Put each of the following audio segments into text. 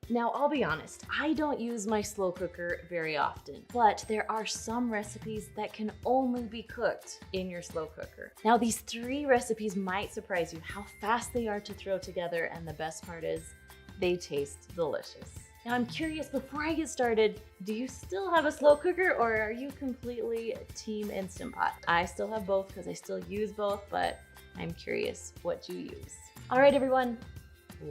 Now, I'll be honest, I don't use my slow cooker very often, but there are some recipes that can only be cooked in your slow cooker. Now, these 3 recipes might surprise you how fast they are to throw together, and the best part is they taste delicious. Now, I'm curious, before I get started, do you still have a slow cooker or are you completely team Instant Pot? I still have both because I still use both, but I'm curious what you use. All right, everyone.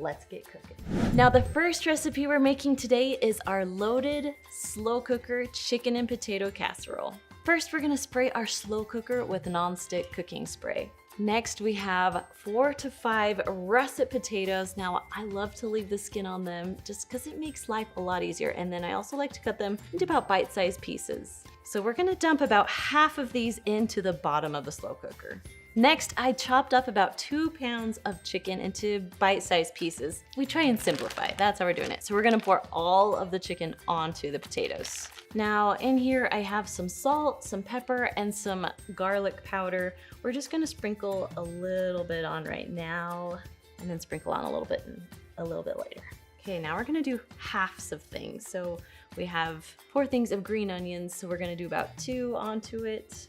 Let's get cooking. Now, the first recipe we're making today is our loaded slow cooker chicken and potato casserole. First, we're gonna spray our slow cooker with nonstick cooking spray. Next, we have 4 to 5 russet potatoes. Now, I love to leave the skin on them just because it makes life a lot easier. And then I also like to cut them into about bite-sized pieces. So we're gonna dump about half of these into the bottom of the slow cooker. Next, I chopped up about 2 pounds of chicken into bite-sized pieces. We try and simplify, that's how we're doing it. So we're gonna pour all of the chicken onto the potatoes. Now in here, I have some salt, some pepper, and some garlic powder. We're just gonna sprinkle a little bit on right now, and then sprinkle on a little bit and a little bit later. Okay, now we're gonna do halves of things. So we have 4 things of green onions, so we're gonna do about 2 onto it.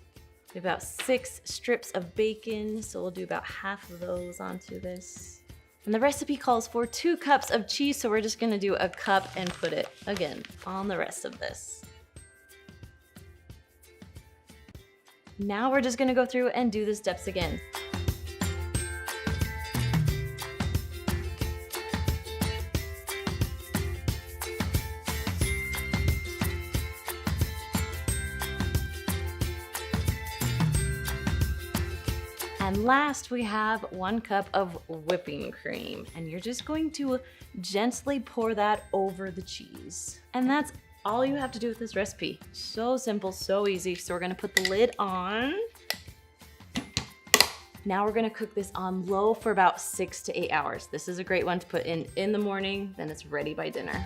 About 6 strips of bacon, so we'll do about half of those onto this. And the recipe calls for 2 cups of cheese, so we're just gonna do a cup and put it, again, on the rest of this. Now we're just gonna go through and do the steps again. And last, we have 1 cup of whipping cream, and you're just going to gently pour that over the cheese. And that's all you have to do with this recipe. So simple, so easy. So we're gonna put the lid on. Now we're gonna cook this on low for about 6 to 8 hours. This is a great one to put in the morning, then it's ready by dinner.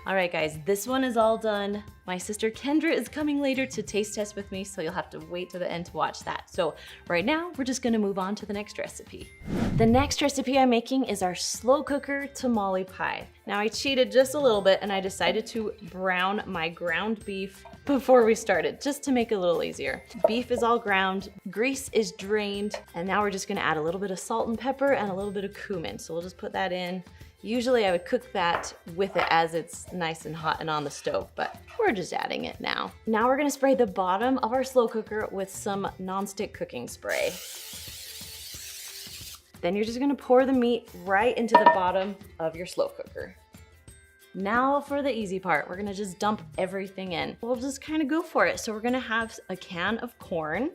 All right, guys, this one is all done. My sister Kendra is coming later to taste test with me, so you'll have to wait to the end to watch that. So right now, we're just gonna move on to the next recipe. The next recipe I'm making is our slow cooker tamale pie. Now, I cheated just a little bit and I decided to brown my ground beef before we started, just to make it a little easier. Beef is all ground, grease is drained, and now we're just gonna add a little bit of salt and pepper and a little bit of cumin. So we'll just put that in. Usually I would cook that with it as it's nice and hot and on the stove, but we're just adding it now. Now we're gonna spray the bottom of our slow cooker with some nonstick cooking spray. Then you're just gonna pour the meat right into the bottom of your slow cooker. Now for the easy part, we're gonna just dump everything in. We'll just kind of go for it. So we're gonna have a can of corn.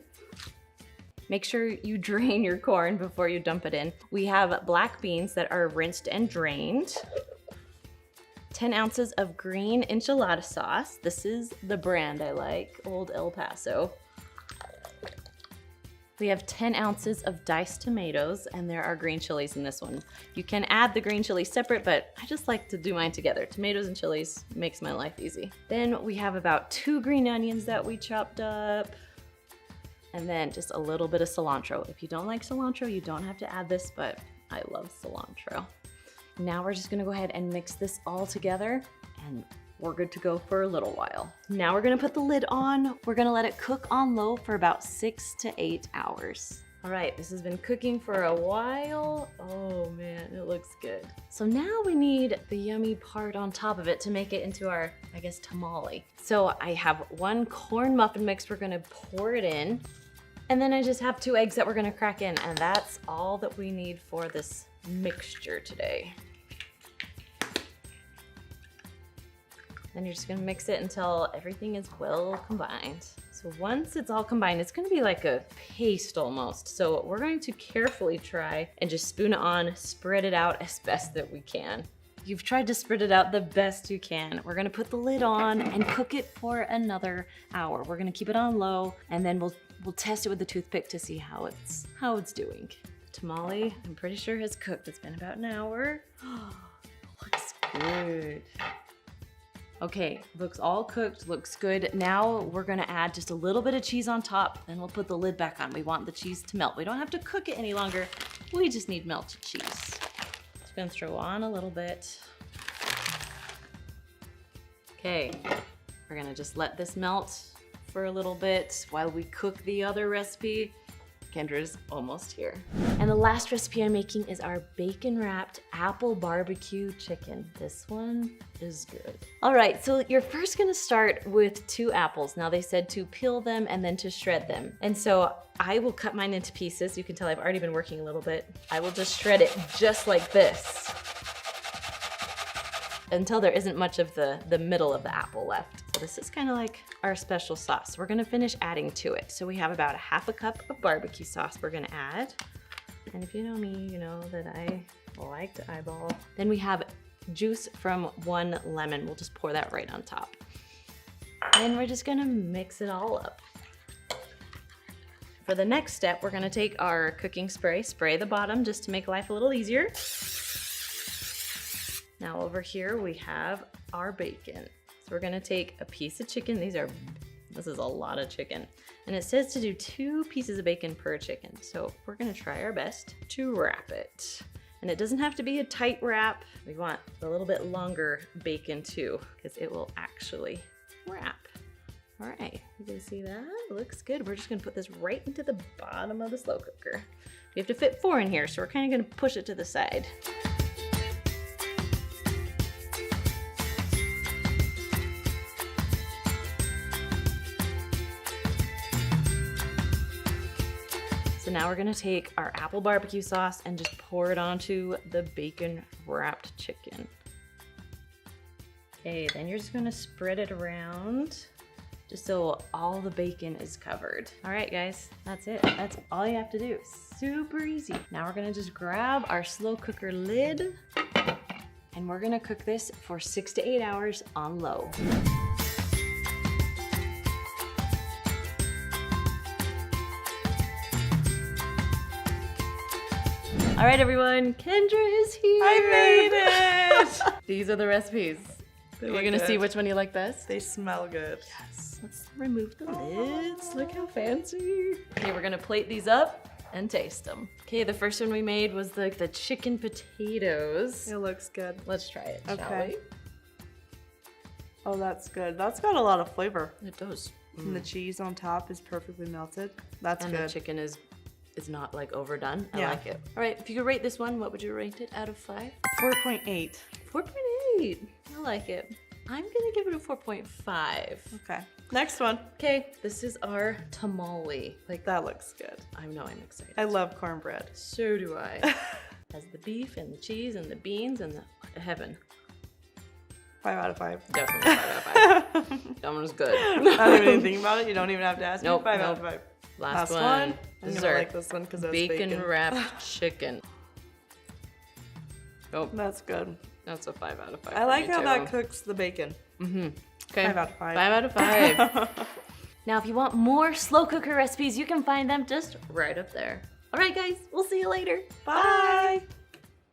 Make sure you drain your corn before you dump it in. We have black beans that are rinsed and drained. 10 ounces of green enchilada sauce. This is the brand I like, Old El Paso. We have 10 ounces of diced tomatoes, and there are green chilies in this one. You can add the green chilies separate, but I just like to do mine together. Tomatoes and chilies makes my life easy. Then we have about 2 green onions that we chopped up. And then just a little bit of cilantro. If you don't like cilantro, you don't have to add this, but I love cilantro. Now we're just gonna go ahead and mix this all together, and we're good to go for a little while. Now we're gonna put the lid on. We're gonna let it cook on low for about 6 to 8 hours. All right, this has been cooking for a while. Oh man, it looks good. So now we need the yummy part on top of it to make it into our, I guess, tamale. So I have 1 corn muffin mix. We're gonna pour it in. And then I just have 2 eggs that we're gonna crack in, and that's all that we need for this mixture today. Then you're just gonna mix it until everything is well combined. So once it's all combined, it's gonna be like a paste almost. So we're going to carefully try and just spoon it on, spread it out as best that we can. You've tried to spread it out the best you can. We're gonna put the lid on and cook it for another hour. We're gonna keep it on low, and then we'll test it with the toothpick to see how it's doing. The tamale, I'm pretty sure has cooked. It's been about an hour. Looks good. Okay, looks all cooked, looks good. Now we're gonna add just a little bit of cheese on top, then we'll put the lid back on. We want the cheese to melt. We don't have to cook it any longer. We just need melted cheese. Just gonna throw on a little bit. Okay, we're gonna just let this melt for a little bit while we cook the other recipe. Kendra's almost here. And the last recipe I'm making is our bacon wrapped apple barbecue chicken. This one is good. All right, so you're first gonna start with 2 apples. Now they said to peel them and then to shred them. And so I will cut mine into pieces. You can tell I've already been working a little bit. I will just shred it just like this until there isn't much of the middle of the apple left. So this is kind of like our special sauce. We're gonna finish adding to it. So we have about 1/2 cup of barbecue sauce we're gonna add. And if you know me, you know that I like to eyeball. Then we have juice from 1 lemon. We'll just pour that right on top. And we're just gonna mix it all up. For the next step, we're gonna take our cooking spray the bottom just to make life a little easier. Now over here we have our bacon. So we're gonna take a piece of chicken. This is a lot of chicken. And it says to do 2 pieces of bacon per chicken. So we're gonna try our best to wrap it. And it doesn't have to be a tight wrap. We want a little bit longer bacon too, because it will actually wrap. All right, you guys see that? It looks good. We're just gonna put this right into the bottom of the slow cooker. We have to fit 4 in here, so we're kind of gonna push it to the side. So now we're gonna take our apple barbecue sauce and just pour it onto the bacon wrapped chicken. Okay, then you're just gonna spread it around just so all the bacon is covered. All right, guys, that's it. That's all you have to do. Super easy. Now we're gonna just grab our slow cooker lid and we're gonna cook this for 6 to 8 hours on low. All right, everyone, Kendra is here. I made it! These are the recipes. You're gonna see which one you like best? They smell good. Yes. Let's remove the lids. Look how fancy. Okay, we're gonna plate these up and taste them. Okay, the first one we made was like the chicken potatoes. It looks good. Let's try it, shall Okay. Oh, that's good. That's got a lot of flavor. we? It does. And the cheese on top is perfectly melted. That's And good. the chicken is not like overdone. I Yeah. like it. All right, if you could rate this one, what would you rate it out of 5? 4.8. 4.8. I like it. I'm gonna give it a 4.5. Okay. Next one. Okay, this is our tamale. Like, That looks good. I know I'm excited. I love cornbread. So do I. Has the beef and the cheese and the beans and the heaven. 5 out of 5. Definitely 5 out of 5. That one's good. Not even think about it. You don't even have to ask Nope, me. 5 out nope. of 5. Last one. one. I'm Dessert. gonna like this one because that's Bacon wrapped chicken. Oh, That's good. that's a 5 out of 5. I like how that cooks the bacon. Mm-hmm. Okay. 5 out of 5. 5 out of 5. Now, if you want more slow cooker recipes, you can find them just right up there. All right, guys, we'll see you later. Bye.